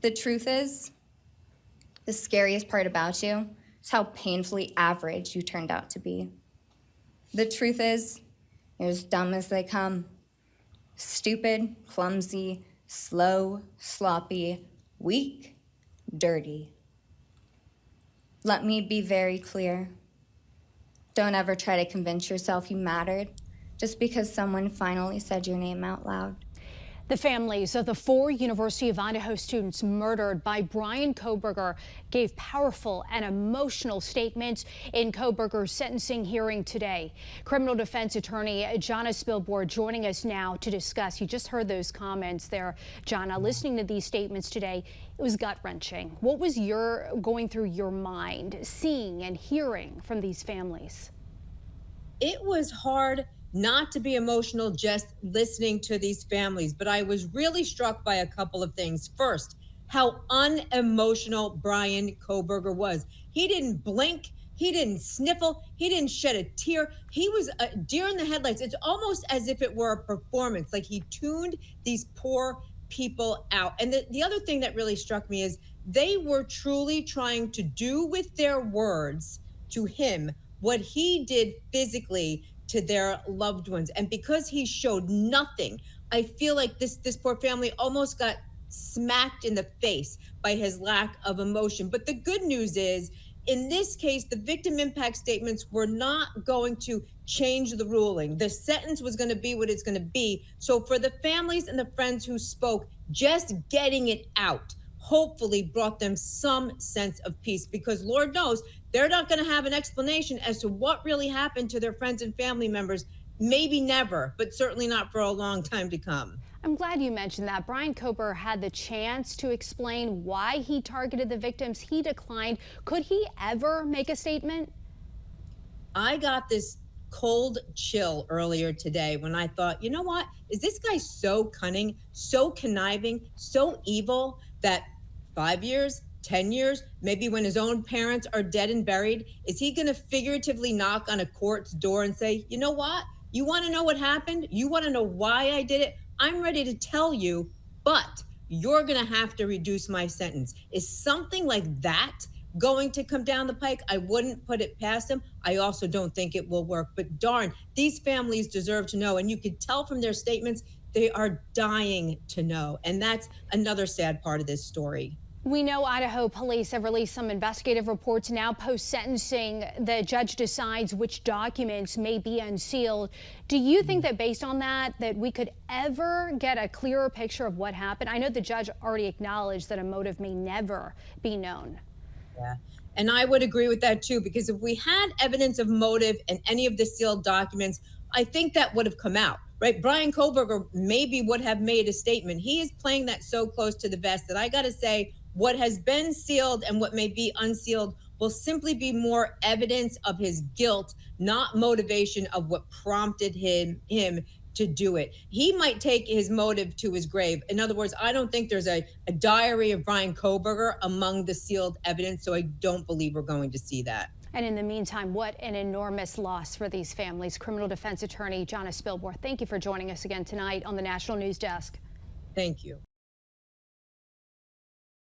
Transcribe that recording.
The truth is, the scariest part about you is how painfully average you turned out to be. The truth is, you're as dumb as they come. Stupid, clumsy, slow, sloppy, weak, dirty. Let me be very clear. Don't ever try to convince yourself you mattered just because someone finally said your name out loud. The families of the 4 University of Idaho students murdered by Bryan Kohberger gave powerful and emotional statements in Kohberger's sentencing hearing today. Criminal defense attorney Jonna Spilbor joining us now to discuss. You just heard those comments there, Jonna. Listening to these statements today, it was gut-wrenching. What was going through your mind, seeing and hearing from these families? It was hard not to be emotional just listening to these families, but I was really struck by a couple of things. First, how unemotional Bryan Kohberger was. He didn't blink, he didn't sniffle, he didn't shed a tear. He was a deer in the headlights. It's almost as if it were a performance, like he tuned these poor people out. And the other thing that really struck me is they were truly trying to do with their words to him what he did physically to their loved ones. And because he showed nothing, I feel like this poor family almost got smacked in the face by his lack of emotion. But the good news is, in this case, the victim impact statements were not going to change the ruling. The sentence was going to be what it's going to be. So for the families and the friends who spoke, just getting it out hopefully brought them some sense of peace, because Lord knows they're not going to have an explanation as to what really happened to their friends and family members. Maybe never, but certainly not for a long time to come. I'm glad you mentioned that. Bryan Kohberger had the chance to explain why he targeted the victims. He declined. Could he ever make a statement? I got this cold chill earlier today when I thought, you know what? Is this guy so cunning, so conniving, so evil that 5 years, 10 years, maybe when his own parents are dead and buried, is he going to figuratively knock on a court's door and say, you know what? You want to know what happened? You want to know why I did it? I'm ready to tell you, but you're going to have to reduce my sentence. Is something like that going to come down the pike? I wouldn't put it past him. I also don't think it will work. But darn, these families deserve to know. And you could tell from their statements, they are dying to know. And that's another sad part of this story. We know Idaho police have released some investigative reports now. Post-sentencing, the judge decides which documents may be unsealed. Do you think that based on that we could ever get a clearer picture of what happened? I know the judge already acknowledged that a motive may never be known. Yeah, and I would agree with that too, because if we had evidence of motive in any of the sealed documents, I think that would have come out, right? Bryan Kohberger maybe would have made a statement. He is playing that so close to the vest that I got to say, what has been sealed and what may be unsealed will simply be more evidence of his guilt, not motivation of what prompted him to do it. He might take his motive to his grave. In other words, I don't think there's a diary of Bryan Kohberger among the sealed evidence, so I don't believe we're going to see that. And in the meantime, what an enormous loss for these families. Criminal defense attorney Jonna Spilbor, thank you for joining us again tonight on the National News Desk. Thank you.